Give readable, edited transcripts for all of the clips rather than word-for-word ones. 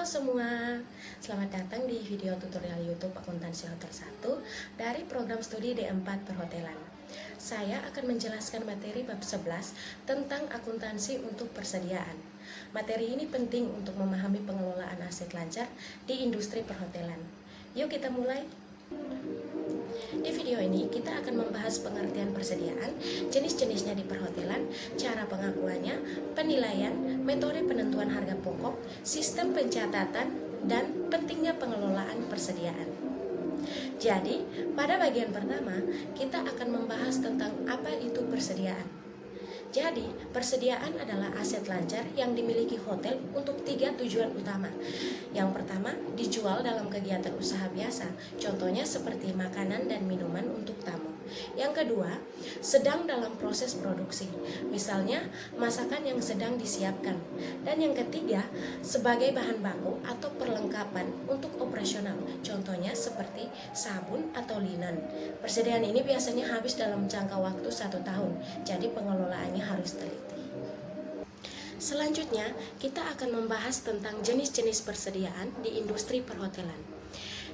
semua, selamat datang di video tutorial YouTube Akuntansi Hotel 1 dari program studi D4 Perhotelan. Saya akan menjelaskan materi bab 11 tentang akuntansi untuk persediaan. Materi ini penting untuk memahami pengelolaan aset lancar di industri perhotelan. Yuk kita mulai. Di video ini kita akan membahas pengertian persediaan, jenis-jenisnya di perhotelan, cara pengakuannya, penilaian, metode penentuan harga pokok, sistem pencatatan, dan pentingnya pengelolaan persediaan. Jadi, pada bagian pertama, kita akan membahas tentang apa itu persediaan. Jadi, persediaan adalah aset lancar yang dimiliki hotel untuk 3 tujuan utama. Yang pertama, dijual dalam kegiatan usaha biasa, contohnya seperti makanan dan minuman untuk tamu. Yang kedua, sedang dalam proses produksi, misalnya masakan yang sedang disiapkan. Dan yang ketiga, sebagai bahan baku atau perlengkapan untuk operasional, contohnya seperti sabun atau linen. Persediaan ini biasanya habis dalam jangka waktu 1 tahun, jadi pengelolaannya harus teliti. Selanjutnya, kita akan membahas tentang jenis-jenis persediaan di industri perhotelan.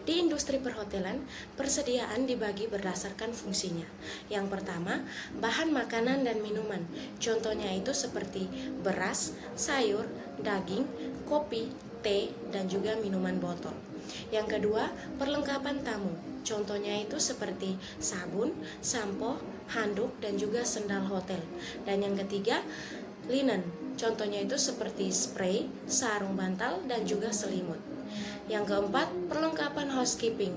Di industri perhotelan, persediaan dibagi berdasarkan fungsinya. Yang pertama, bahan makanan dan minuman. Contohnya itu seperti beras, sayur, daging, kopi, teh, dan juga minuman botol. Yang kedua, perlengkapan tamu. Contohnya itu seperti sabun, sampo, handuk, dan juga sendal hotel. Dan yang ketiga, linen. Contohnya itu seperti spray, sarung bantal, dan juga selimut. Yang keempat, perlengkapan housekeeping.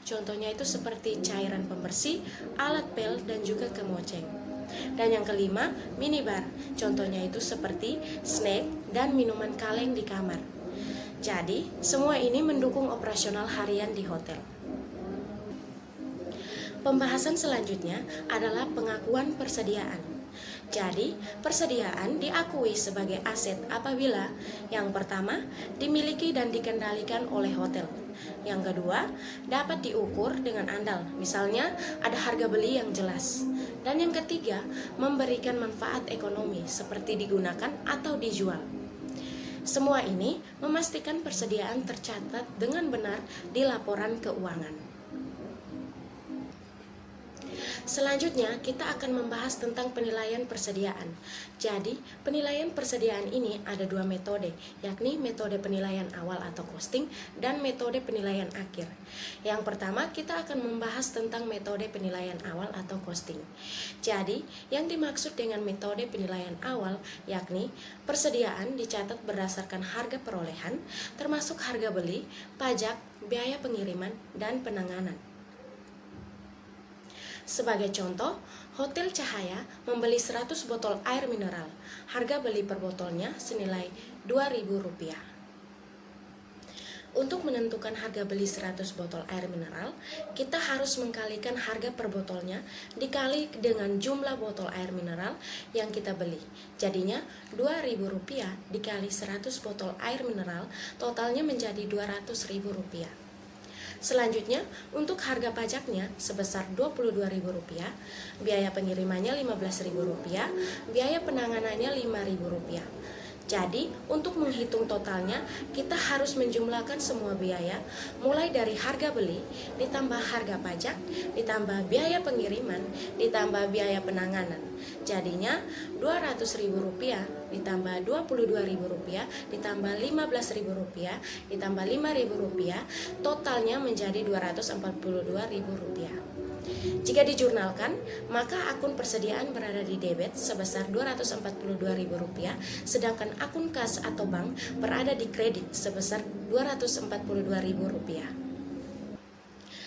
Contohnya itu seperti cairan pembersih, alat pel, dan juga kemoceng. Dan yang kelima, minibar. Contohnya itu seperti snack dan minuman kaleng di kamar. Jadi, semua ini mendukung operasional harian di hotel. Pembahasan selanjutnya adalah pengakuan persediaan. Jadi, persediaan diakui sebagai aset apabila yang pertama, dimiliki dan dikendalikan oleh hotel. Yang kedua, dapat diukur dengan andal, misalnya ada harga beli yang jelas. Dan yang ketiga, memberikan manfaat ekonomi seperti digunakan atau dijual. Semua ini memastikan persediaan tercatat dengan benar di laporan keuangan. Selanjutnya, kita akan membahas tentang penilaian persediaan. Jadi, penilaian persediaan ini ada 2 metode, yakni metode penilaian awal atau costing dan metode penilaian akhir. Yang pertama, kita akan membahas tentang metode penilaian awal atau costing. Jadi, yang dimaksud dengan metode penilaian awal yakni persediaan dicatat berdasarkan harga perolehan, termasuk harga beli, pajak, biaya pengiriman, dan penanganan. Sebagai contoh, Hotel Cahaya membeli 100 botol air mineral. Harga beli per botolnya senilai Rp2.000. Untuk menentukan harga beli 100 botol air mineral, kita harus mengkalikan harga per botolnya dikali dengan jumlah botol air mineral yang kita beli. Jadinya Rp2.000 dikali 100 botol air mineral, totalnya menjadi Rp200.000. Selanjutnya, untuk harga pajaknya sebesar Rp22.000, biaya pengirimannya Rp15.000, biaya penanganannya Rp5.000. Jadi, untuk menghitung totalnya, kita harus menjumlahkan semua biaya, mulai dari harga beli, ditambah harga pajak, ditambah biaya pengiriman, ditambah biaya penanganan. Jadinya, Rp200.000 ditambah Rp22.000, ditambah Rp15.000, ditambah Rp5.000, totalnya menjadi Rp242.000. Jika dijurnalkan, maka akun persediaan berada di debit sebesar Rp242.000, sedangkan akun kas atau bank berada di kredit sebesar Rp242.000.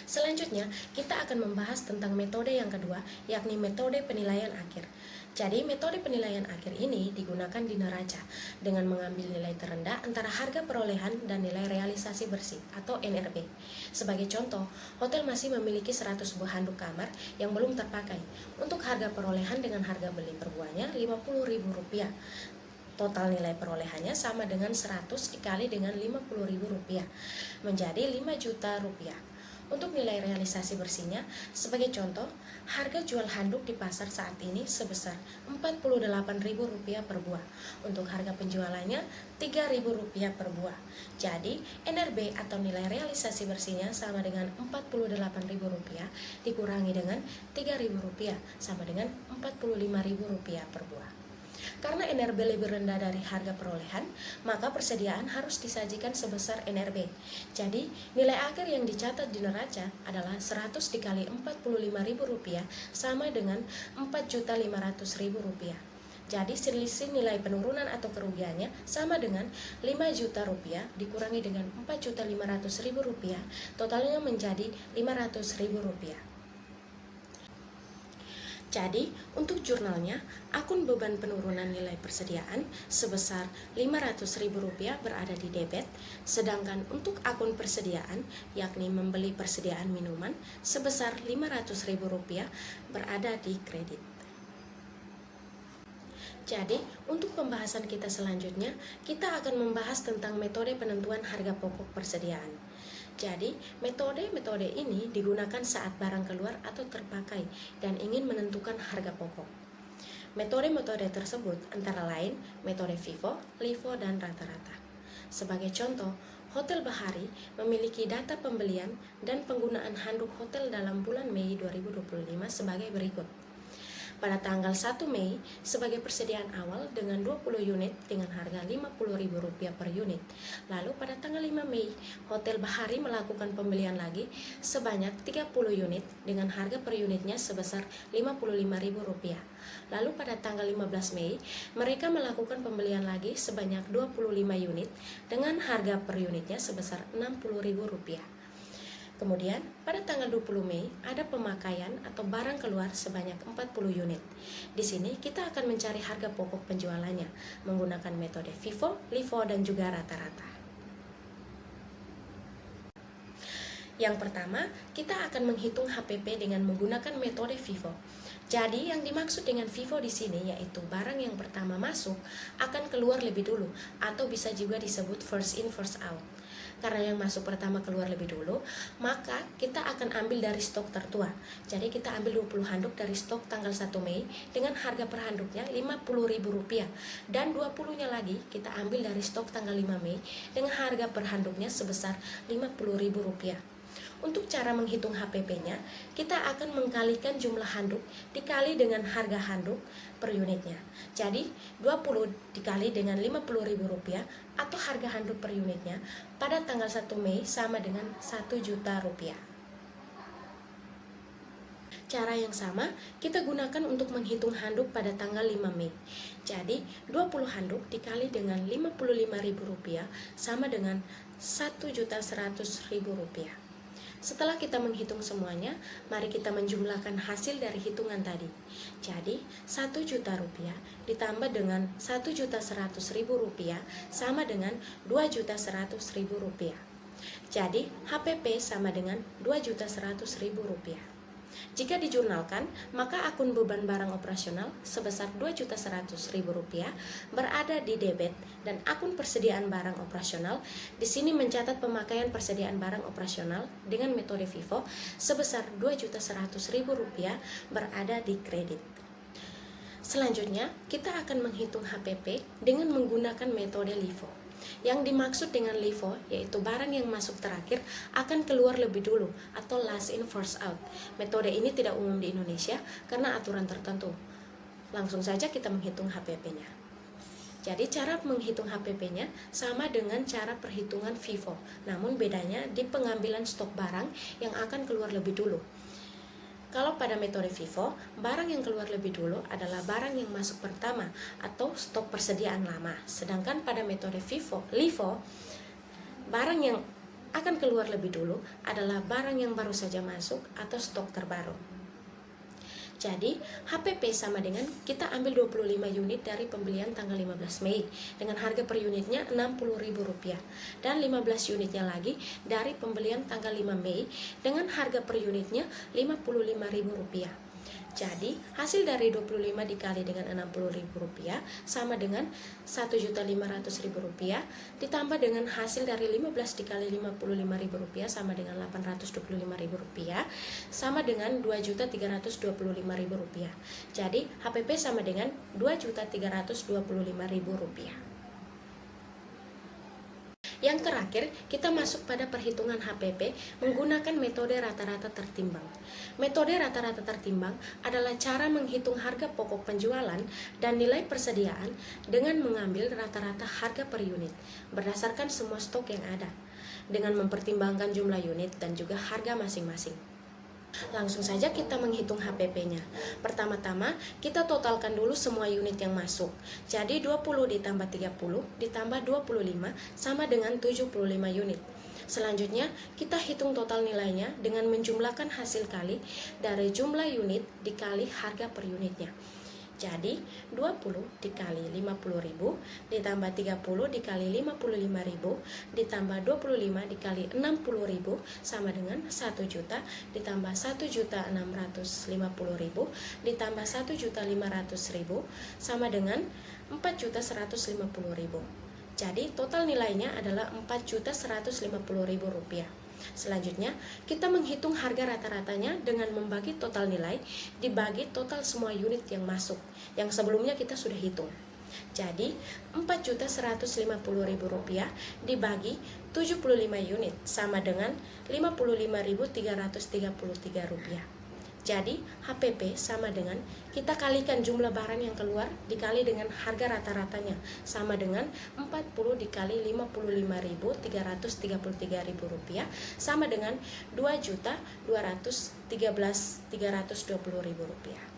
Selanjutnya, kita akan membahas tentang metode yang kedua, yakni metode penilaian akhir. Jadi, metode penilaian akhir ini digunakan di neraca dengan mengambil nilai terendah antara harga perolehan dan nilai realisasi bersih atau NRB. Sebagai contoh, hotel masih memiliki 100 buah handuk kamar yang belum terpakai. Untuk harga perolehan dengan harga beli per buahnya Rp50.000. Total nilai perolehannya sama dengan 100 dikali dengan Rp50.000, menjadi Rp5 juta. Untuk nilai realisasi bersihnya, sebagai contoh, Harga jual handuk di pasar saat ini sebesar Rp48.000 per buah. Untuk harga penjualannya Rp3.000 per buah. Jadi, NRB atau nilai realisasi bersihnya sama dengan Rp48.000 dikurangi dengan Rp3.000 sama dengan Rp45.000 per buah. Karena NRB lebih rendah dari harga perolehan, maka persediaan harus disajikan sebesar NRB. Jadi, nilai akhir yang dicatat di neraca adalah 100 dikali Rp45.000 sama dengan Rp4.500.000. Jadi, selisih nilai penurunan atau kerugiannya sama dengan Rp5 juta dikurangi dengan Rp4.500.000, totalnya menjadi Rp500.000. Jadi, untuk jurnalnya, akun beban penurunan nilai persediaan sebesar Rp500.000 berada di debit, sedangkan untuk akun persediaan, yakni membeli persediaan minuman, sebesar Rp500.000 berada di kredit. Jadi, untuk pembahasan kita selanjutnya, kita akan membahas tentang metode penentuan harga pokok persediaan. Jadi, metode-metode ini digunakan saat barang keluar atau terpakai dan ingin menentukan harga pokok. Metode-metode tersebut antara lain metode FIFO, LIFO, dan rata-rata. Sebagai contoh, Hotel Bahari memiliki data pembelian dan penggunaan handuk hotel dalam bulan Mei 2025 sebagai berikut. Pada tanggal 1 Mei, sebagai persediaan awal dengan 20 unit dengan harga Rp50.000 per unit. Lalu pada tanggal 5 Mei, Hotel Bahari melakukan pembelian lagi sebanyak 30 unit dengan harga per unitnya sebesar Rp55.000. Lalu pada tanggal 15 Mei, mereka melakukan pembelian lagi sebanyak 25 unit dengan harga per unitnya sebesar Rp60.000. Kemudian, pada tanggal 20 Mei, ada pemakaian atau barang keluar sebanyak 40 unit. Di sini, kita akan mencari harga pokok penjualannya menggunakan metode FIFO, LIFO, dan juga rata-rata. Yang pertama, kita akan menghitung HPP dengan menggunakan metode FIFO. Jadi, yang dimaksud dengan FIFO di sini yaitu barang yang pertama masuk akan keluar lebih dulu atau bisa juga disebut first in first out. Karena yang masuk pertama keluar lebih dulu, maka kita akan ambil dari stok tertua. Jadi kita ambil 20 handuk dari stok tanggal 1 Mei dengan harga per handuknya Rp50.000 dan 20-nya lagi kita ambil dari stok tanggal 5 Mei dengan harga per handuknya sebesar Rp50.000. Untuk cara menghitung HPP-nya, kita akan mengkalikan jumlah handuk dikali dengan harga handuk per unitnya. Jadi, 20 dikali dengan Rp50.000 atau harga handuk per unitnya pada tanggal 1 Mei sama dengan Rp1 juta. Cara yang sama kita gunakan untuk menghitung handuk pada tanggal 5 Mei. Jadi, 20 handuk dikali dengan Rp55.000 sama dengan Rp1.100.000. Setelah kita menghitung semuanya, mari kita menjumlahkan hasil dari hitungan tadi. Jadi, Rp1 juta ditambah dengan Rp1.100.000 sama dengan Rp2.100.000. Jadi, HPP sama dengan Rp2.100.000. Jika dijurnalkan, maka akun beban barang operasional sebesar Rp2.100.000 berada di debit dan akun persediaan barang operasional di sini mencatat pemakaian persediaan barang operasional dengan metode FIFO sebesar Rp2.100.000 berada di kredit. Selanjutnya, kita akan menghitung HPP dengan menggunakan metode LIFO. Yang dimaksud dengan LIFO yaitu barang yang masuk terakhir akan keluar lebih dulu atau last in first out. Metode ini tidak umum di Indonesia karena aturan tertentu. Langsung saja kita menghitung HPP-nya. Jadi cara menghitung HPP-nya sama dengan cara perhitungan FIFO, namun bedanya di pengambilan stok barang yang akan keluar lebih dulu. Kalau pada metode FIFO, barang yang keluar lebih dulu adalah barang yang masuk pertama atau stok persediaan lama. Sedangkan pada metode LIFO, barang yang akan keluar lebih dulu adalah barang yang baru saja masuk atau stok terbaru. Jadi, HPP sama dengan kita ambil 25 unit dari pembelian tanggal 15 Mei dengan harga per unitnya Rp60.000 dan 15 unitnya lagi dari pembelian tanggal 5 Mei dengan harga per unitnya Rp55.000. Jadi, hasil dari 25 dikali dengan Rp60.000 sama dengan Rp1.500.000 ditambah dengan hasil dari 15 dikali Rp55.000 sama dengan Rp825.000 sama dengan Rp2.325.000. Jadi, HPP sama dengan Rp2.325.000. Yang terakhir, kita masuk pada perhitungan HPP menggunakan metode rata-rata tertimbang. Metode rata-rata tertimbang adalah cara menghitung harga pokok penjualan dan nilai persediaan dengan mengambil rata-rata harga per unit berdasarkan semua stok yang ada, dengan mempertimbangkan jumlah unit dan juga harga masing-masing. Langsung saja kita menghitung HPP-nya. Pertama-tama, kita totalkan dulu semua unit yang masuk. Jadi 20 ditambah 30 ditambah 25 sama dengan 75 unit. Selanjutnya, kita hitung total nilainya dengan menjumlahkan hasil kali dari jumlah unit dikali harga per unitnya. Jadi 20 dikali 50.000 ditambah 30 dikali 55.000 ditambah 25 dikali 60.000 sama dengan 1 juta ditambah 1.650.000 ditambah 1.500.000 sama dengan 4.150.000. Jadi total nilainya adalah Rp4.150.000. Selanjutnya, kita menghitung harga rata-ratanya dengan membagi total nilai dibagi total semua unit yang masuk, yang sebelumnya kita sudah hitung. Jadi, Rp4.150.000 dibagi 75 unit sama dengan Rp55.333. Jadi, HPP sama dengan kita kalikan jumlah barang yang keluar dikali dengan harga rata-ratanya sama dengan 40 dikali Rp55.333 sama dengan Rp2.213.320.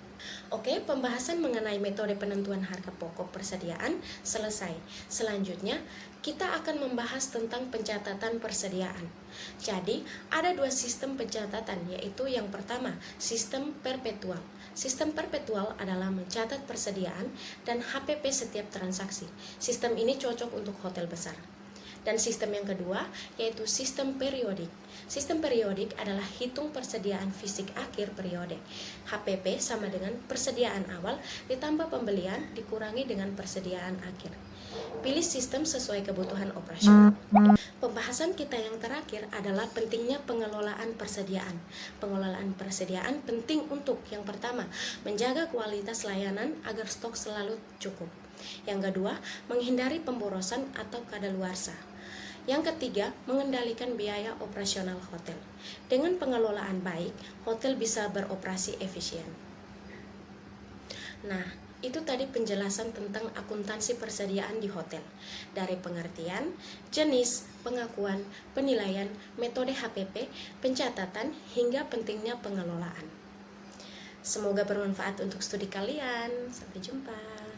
Oke, pembahasan mengenai metode penentuan harga pokok persediaan selesai. Selanjutnya, kita akan membahas tentang pencatatan persediaan. Jadi, ada dua sistem pencatatan, yaitu yang pertama, sistem perpetual. Sistem perpetual adalah mencatat persediaan dan HPP setiap transaksi. Sistem ini cocok untuk hotel besar. Dan sistem yang kedua yaitu sistem periodik. Sistem periodik adalah hitung persediaan fisik akhir periode. HPP sama dengan persediaan awal ditambah pembelian dikurangi dengan persediaan akhir. Pilih sistem sesuai kebutuhan operasional. Pembahasan kita yang terakhir adalah pentingnya pengelolaan persediaan. Pengelolaan persediaan penting untuk yang pertama, menjaga kualitas layanan agar stok selalu cukup. Yang kedua, menghindari pemborosan atau kadaluarsa. Yang ketiga, mengendalikan biaya operasional hotel. Dengan pengelolaan baik, hotel bisa beroperasi efisien. Nah, itu tadi penjelasan tentang akuntansi persediaan di hotel. Dari pengertian, jenis, pengakuan, penilaian, metode HPP, pencatatan, hingga pentingnya pengelolaan. Semoga bermanfaat untuk studi kalian. Sampai jumpa.